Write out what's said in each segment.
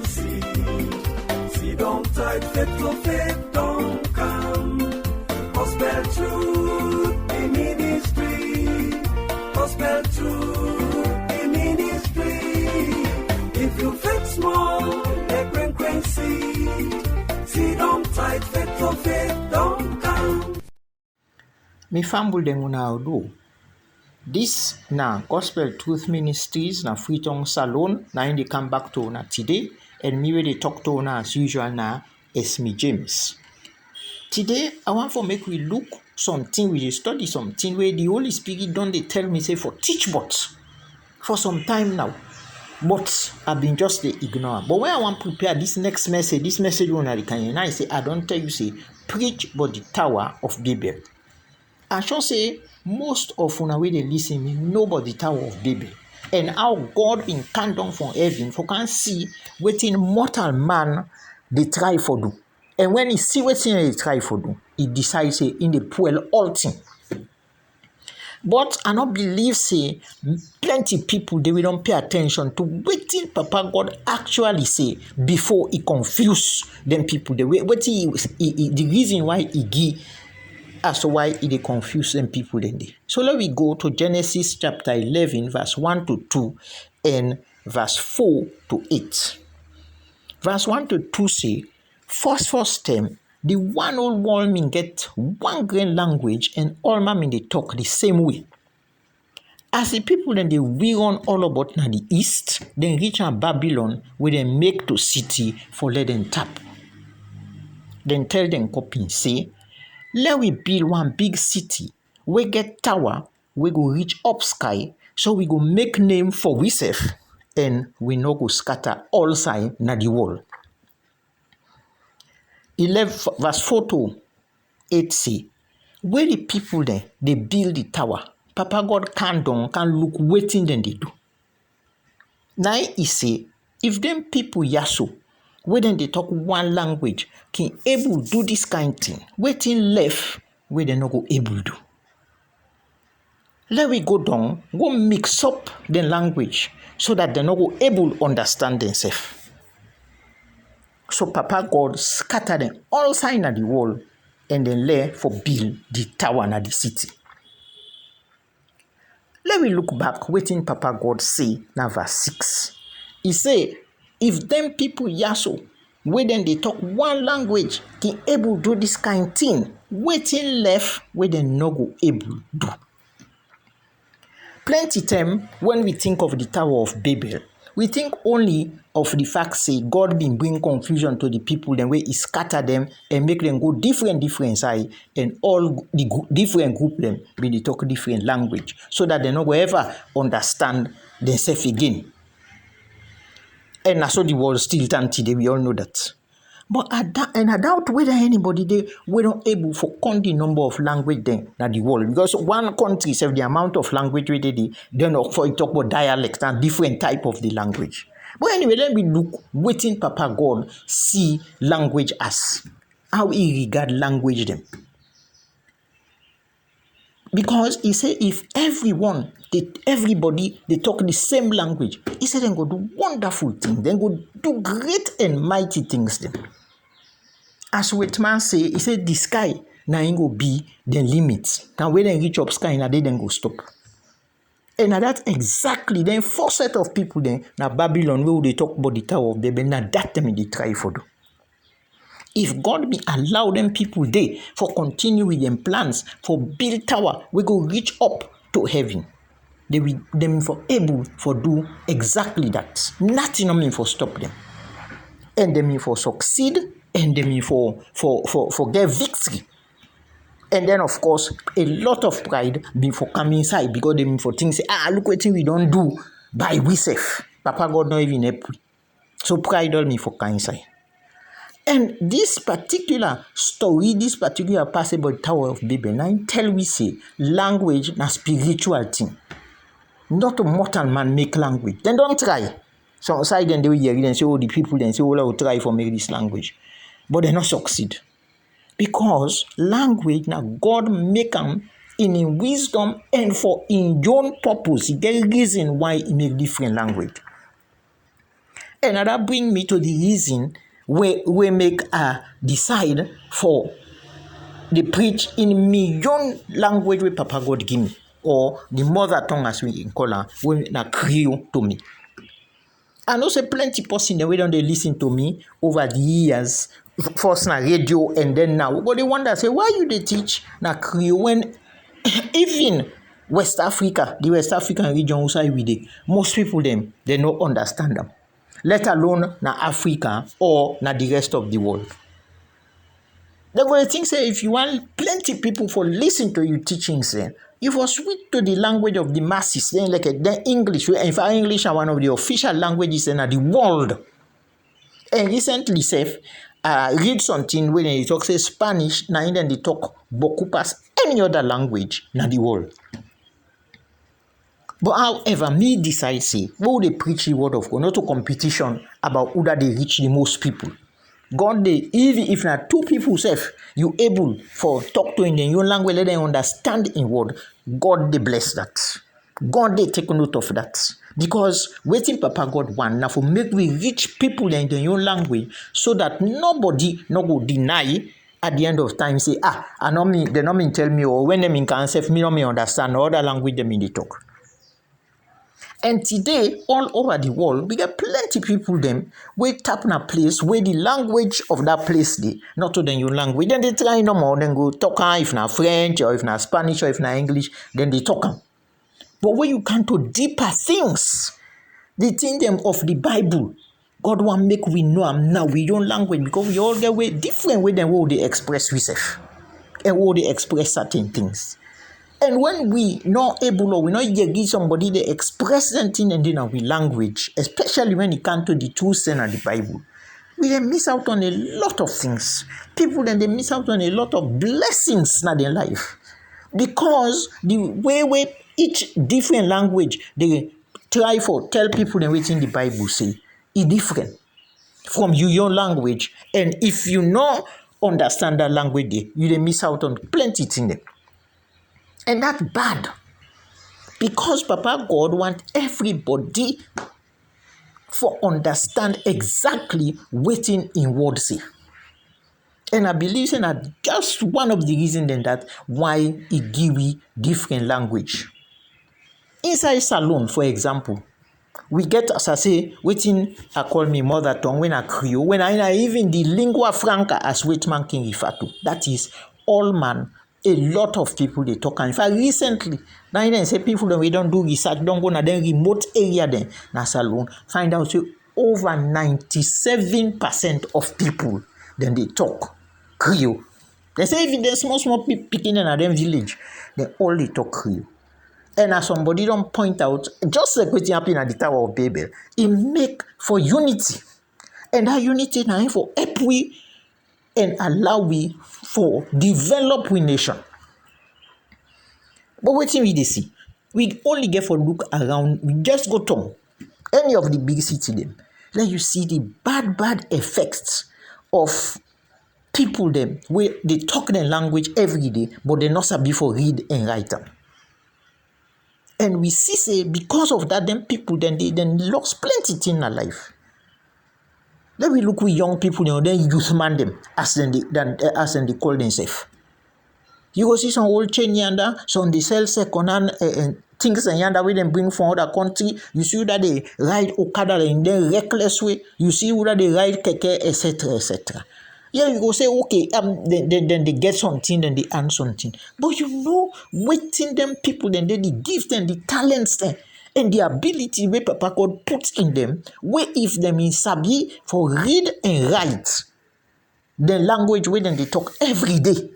See, don't type faith don't come. Gospel truth, the ministry. Gospel truth, the ministry. If you faith small, they bring see, don't type faith don't come. Me fambul den una do. This na Gospel Truth Ministries na Freetong Salon na in they come back to na today and me where they talk to na as usual na Esme James. Today I want for make we look something we dey study something where the Holy Spirit don't they tell me say for teach but for some time now. But I've been just the ignore. But when I want to prepare this next message one I say I don't tell you say preach but the Tower of Baybul. I shall say most of una way they listen me know about the Tower of Baybul and how God been come down from heaven for can see wetin mortal man they try for do. And when he see wetin they try for do, he decides say in the pool all thing. But I not believe say plenty people they will don't pay attention to wetin Papa God actually say before he confuse them people. The way the reason why he give as to why they confuse them people then they. So let we go to Genesis chapter 11 verse 1 to 2 and verse 4 to 8. Verse 1 to 2 say, first term, the one old woman get one grand language and all man they talk the same way. As the people then they run all about na the east, then reach on Babylon where they make to city for let them tap. Then tell them copy say, let we build one big city, we get tower, we go reach up sky, so we go make name for ourselves, and we no go scatter all side na the world. 11 verse 4 to 8 say, where the people there, they build the tower, Papa God can look waiting than they do. Now he say, if them people yaso, where then they talk one language, can able do this kind thing, waiting left where they not go able do. Let we go down, go mix up the language so that they not go able understand themselves. So Papa God scatter them all side of the world and then lay for build the tower na the city. Let me look back waiting Papa God say na verse 6. He say, if them people yaso, where then they talk one language, can able do this kind thing, waiting left where they no go able do. Plenty time when we think of the Tower of Baybul, we think only of the fact say God been bring confusion to the people, then way he scatter them and make them go different side, and all the different group them be they talk different language, so that they no go ever understand themselves again. And that's so the world still stand today, we all know that. But I doubt whether anybody they were not able to count the number of language then that the world, because one country have the amount of language where they don't for talk about dialect and different type of the language. But anyway, let me look waiting Papa God see language as how he regard language them. Because he said if everybody they talk the same language, he said then go do wonderful things, then go do great and mighty things then. As Whitman say, he said the sky now ain't go be the limits. Now when they reach up sky, now they then go stop. And now that's exactly then four set of people then now Babylon where they talk about the Tower of Baybul, now that them they try for do. If God be allow them people there for continue with them plans for build tower, we go reach up to heaven. They will them for able for do exactly that. Nothing no mean for stop them. And they mean for succeed, and they mean for get victory. And then of course a lot of pride be for come inside, because they mean for things say, look what we don't do by ourselves. Papa God not even help we. So pride all me for come inside. And this particular story, this particular passage about Tower of Baybul, now tell we say language na spiritual thing. Not a mortal man make language. Then don't try. So side then they will hear it and say, the people then say, I will try for make this language. But they not succeed. Because language now God make them in wisdom and for in own purpose. He get reason why he make different language. And that bring me to the reason we make decide for the preach in million language where Papa God give me, or the mother tongue as we call her, when na Krio to me. I know say plenty person the way don't they listen to me over the years, first na radio and then now. But they wonder say why you they teach na Krio when even West Africa, the West African region outside we dey, most people them they no understand them. Let alone na Africa or na the rest of the world. They go think say if you want plenty people for listen to you teachings, you for switch to the language of the masses, then like then English. In fact, English are one of the official languages in the world. And recently, read something when they talk say Spanish, now then they talk beaucoup pass any other language in the world. But however, me decide say, we they preach the word of God, not to competition about who that they reach the most people. God they even if not two people you able for talk to in the your language, let them understand in word. God they bless that. God they take note of that. Because waiting Papa God want now for make we reach people in the your language so that nobody no go deny at the end of time say I know me they not mean tell me or when them in cancer me no me understand or other language them in the talk. And today, all over the world, we get plenty people them we tap in a place where the language of that place they not to the new language. Then they try no more, then go talk if not French or if not Spanish or if not English, then they talk. But when you come to deeper things, they think them of the Bible. God want make we know them now we own language because we all get way different way than what they express ourselves and what they express certain things. And when we not able or we not give somebody they express something and then our language, especially when it comes to the truth and the Bible, we then miss out on a lot of things. People then they miss out on a lot of blessings in their life. Because the way each different language they try for tell people and what's in the Bible say is different from your language. And if you not understand that language, you then miss out on plenty things. And that's bad. Because Papa God want everybody for understand exactly what in word say. And I believe that just one of the reasons then that why he give we different language. Inside salon, for example, we get as I say, waiting I call me mother tongue when I Krio, when I even the lingua franca as Whitman can refer to. That is all man. A lot of people they talk. In fact, recently, now they say people that we don't do research, don't go na then remote area then na salon. Find out say over 97% of people then they talk Krio. They say even the small people picking in a them village, they all they talk Krio. And as somebody don't point out, just like what happened at the Tower of Baybul, it make for unity. And that unity now for help we and allow we for develop we nation. But what we they see? We only get for look around, we just go to any of the big city them. Then you see the bad effects of people them where they talk their language every day, but they not sabi for read and write them. And we see say because of that, them people then they lost plenty things in their life. Then we look with young people, then youth man them as they call themselves. You go see some old chain yonder, some they sell second-hand things and yonder we then bring from other country. You see that they ride Okada in their reckless way. You see that they ride keke, etc., etc. Yeah, you go say okay, then they get something, then they earn something. But you know, waiting them people, then they give them the talents them. And the ability where Papa God puts in them, where if them in sabi for read and write the language where then they talk every day.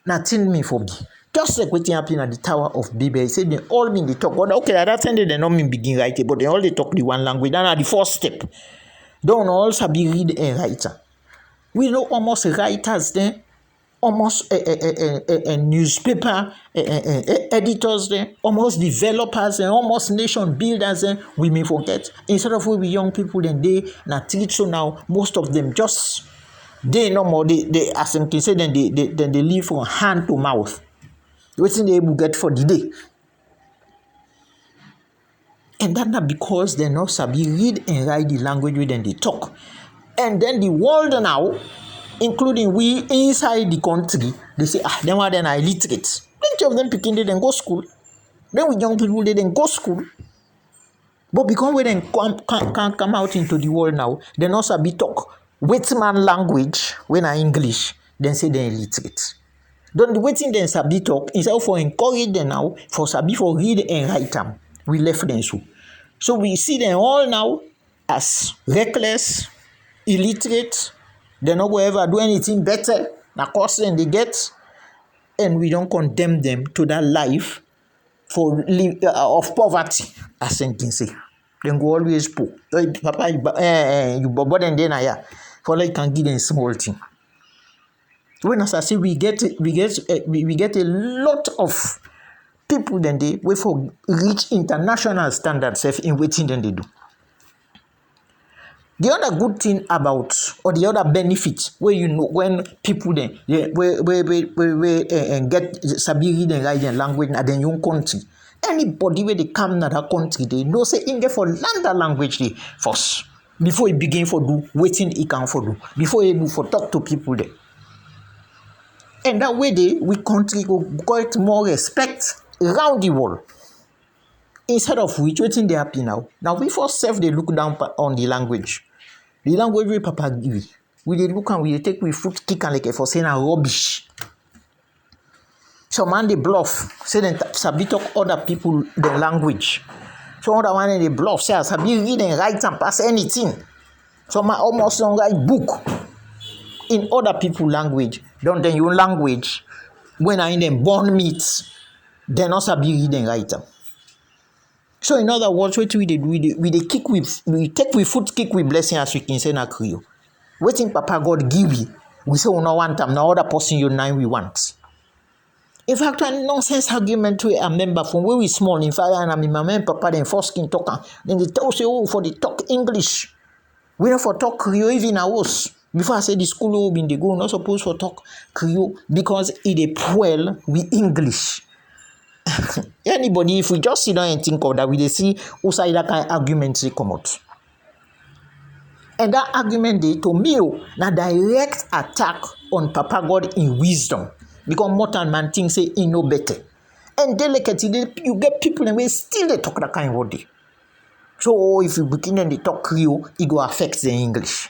Nothing me for me. Just like what happened at the Tower of Baybul, he said they all mean they talk. But okay, at that time they don't mean begin writing, but they all they talk the one language. That's the first step. Don't all sabi read and write. We know almost writers there. Almost a newspaper editors there, almost developers and almost nation builders there, we may forget. Instead of we young people then they not teach so now most of them just they no more they as them can say then they live from hand to mouth. What's they able get for the day. And that's not because they not sabi read and write the language where they talk. And then the world now, including we inside the country, they say, them are then illiterate. Plenty of them picking they then go school. Then with young people, they then go school. But because when they can't come out into the world now, they not sabi talk waiting man language when I English, then say they're illiterate. Don't the waiting then sabi talk, instead for encourage them now, for sabi for read and write them. We left them so. So we see them all now as reckless, illiterate. They not go ever do anything better, na course than they get, and we don't condemn them to that life of poverty, as some can say. Then go always poor. Papa, you burden then for like can give them small thing. When as I say we get a lot of people then they wait for reach international standards in waiting then they do. The other good thing about, or the other benefit, where you know when people then get sabi read and write and language in their own country, anybody where they come to that country, they know say in there for learn that language they first before he begin for do waiting he can for do before he able for talk to people there. And that way we country go get more respect around the world. Instead of which waiting they happy now. Now we first self they look down on the language. The language we Papa give. We they look and we take we foot kick and like for saying a rubbish. So man they bluff. Say then sabi talk other people the language. So other one they bluff. Say sabi read and write and pass anything. So man almost don't write book in other people language. Don't then your language. When I in them born meats, they not sabi read and write them. So in other words, what we do, we take with foot kick with blessing as we can say na Krio. Waiting Papa God give we say we no want them, no other person you nine we want. In fact, a nonsense argument to a member from where we small in fact and I mean my man Papa then first king talker. Then they tell say for the talk English. We not for talk Krio even a house. Before I say the school been they go not supposed for talk Krio because it a well with English. Anybody, if we just sit down and think of that, we they see who side that kind of argument they come out. And that argument they to me na direct attack on Papa God in wisdom. Because mortal man thinks say he know better. And delicately you get people and we still they talk that kind of word. So if you begin and they talk Krio, it go affect the English.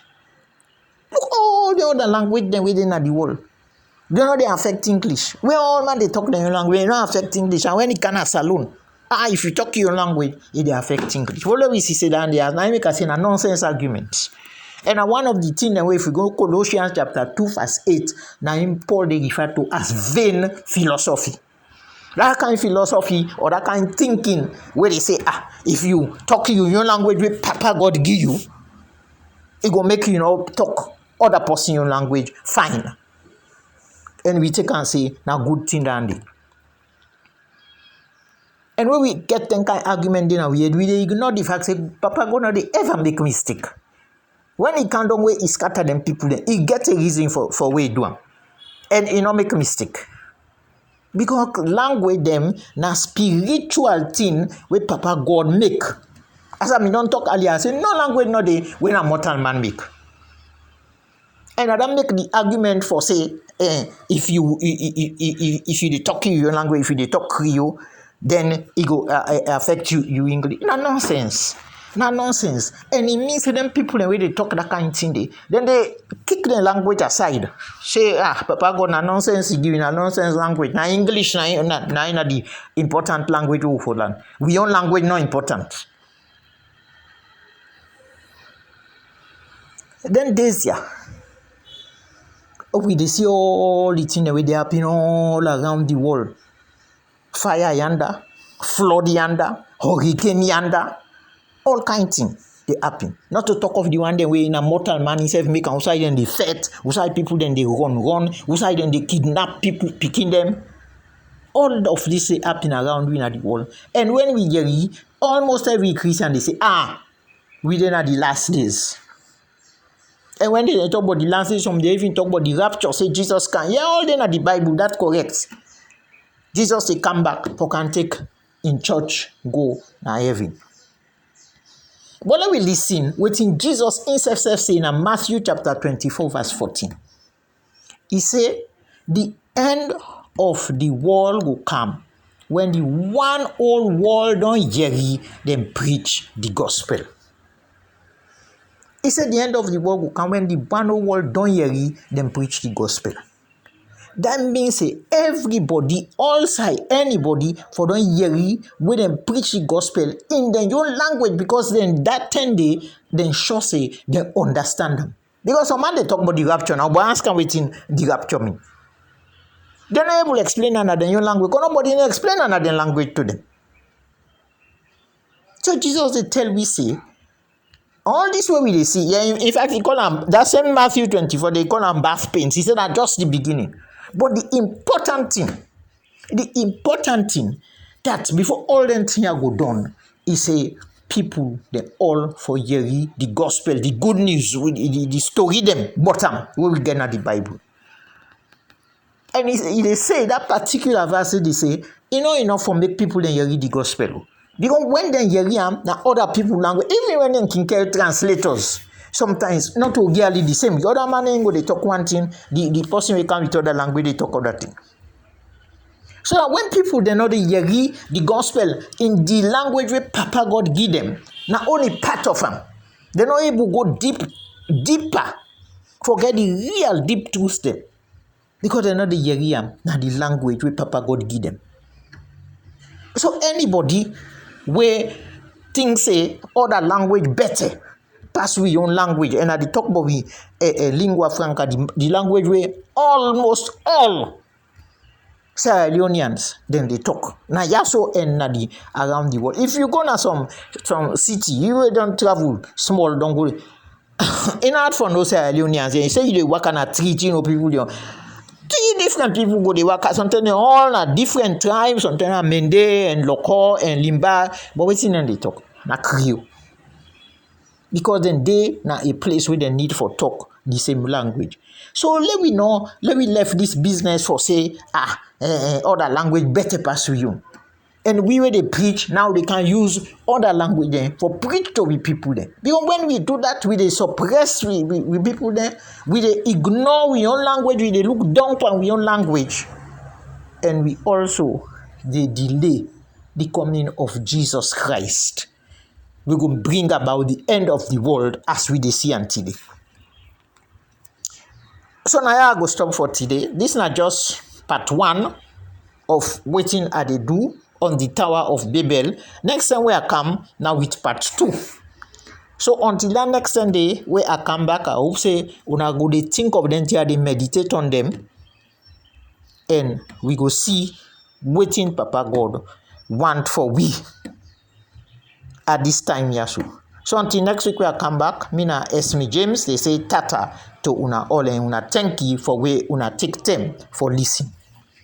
Look all the other language then within the world. They know they affect English. We all man they talk their language, they don't affect English. And when it can a saloon, if you talk your language, it affect English. What we see down there, now make us say a nonsense argument. And one of the things that if we go Colossians chapter 2 verse 8, now Paul they refer to as vain philosophy. That kind of philosophy or that kind of thinking where they say, if you talk your language with Papa God give you, it go make you talk other person your language fine. And we take and say, now good thing dandy. And when we get that kind of argument, then we ignore the fact that Papa God not ever make mistake. When he can't do way he scatter them people, then he get a reason for what he do. And he not make a mistake. Because language them na spiritual thing where Papa God make. As I don't talk earlier, I say no language no dey when a mortal man make. And I don't make the argument for say if you dey talk your language, if you dey talk Krio, then it go affect you English. No nonsense. No nonsense. And it means them people the way they talk that kind of thing, then they kick the language aside. Say, Papa God na nonsense, he giving a nonsense language. Na English na the important language for land. We own language not important. Then this year, we see all the things that they happen all around the world. Fire yonder, flood yonder, hurricane yonder, all kind of things they happen. Not to talk of the one that way in a mortal man himself make outside and they fight, outside people then they run, outside then they kidnap people, picking them. All of this they happen around we in the world. And when we hear almost every Christian they say, we then are the last days. And when they talk about the last days, some they even talk about the rapture, say Jesus can. Yeah, all then are the Bible, that's correct. Jesus they come back, for can take in church, go na heaven. But let me listen within Jesus himself saying in Matthew chapter 24 verse 14. He said, the end of the world will come when the one whole world don't hear them preach the gospel. He said the end of the world will come when the one whole world don't hear them preach the gospel. That means everybody, all side, anybody for don't hear when them preach the gospel in their own language, because then that 10 day then sure say they understand them. Because some man they talk about the rapture now, but ask them waiting the rapture mean. They're not able to explain another new language, because nobody can explain another language to them. So Jesus they tell we say, all this way we they see, yeah, in fact, he call them, that same Matthew 24, they call them birth pains. He said that just the beginning. But the important thing that before all them things go done is people they all for hear the gospel, the good news, the story them bottom where we get at the Bible. And they say that particular verse they say, enough for make people then hear the gospel. Because when they hear now other people language, even when they can carry translators, sometimes not really the same. The other man go they talk one thing, the person will come with other language, they talk other thing. So that when people they know they hear the gospel in the language where Papa God give them, not only part of them, they're not able to go deeper, forget the real deep truth there. Because they know the hear now the language where Papa God give them. So anybody where things say other language better pass we own language, and at the talk about we lingua franca, the language where almost all Sierra Leoneans then they talk. Now yaso and nadi around the world. If you go to some city, you don't travel small, don't go. In art for no Sierra Leoneans, you say you work on a treaty, people. 3 different people go they work. Sometimes they all are different tribes. Sometimes are Mende and Loko and Limba, but what's in they talk? Na Krio. Because then they na a place where they need for talk the same language. So let we left this business for say other language better pass you. And we where they preach now they can use other language then for preach to we people there. Because when we do that, we they suppress we people there, we they ignore we own language, we they look down on we own language, and we also they delay the coming of Jesus Christ. We go bring about the end of the world as we they see until today. So now I go stop for today. This is not just part 1 of waiting at the do on the Tower of Baybul. Next time where I come now with part 2. So until that next Sunday where I come back, I hope say una go they think of them till they meditate on them, and we go see waiting Papa God want for we at this time yasu. So until next week where I come back, me na Esme James, they say tata to una all, and una thank you for where una take time for listening.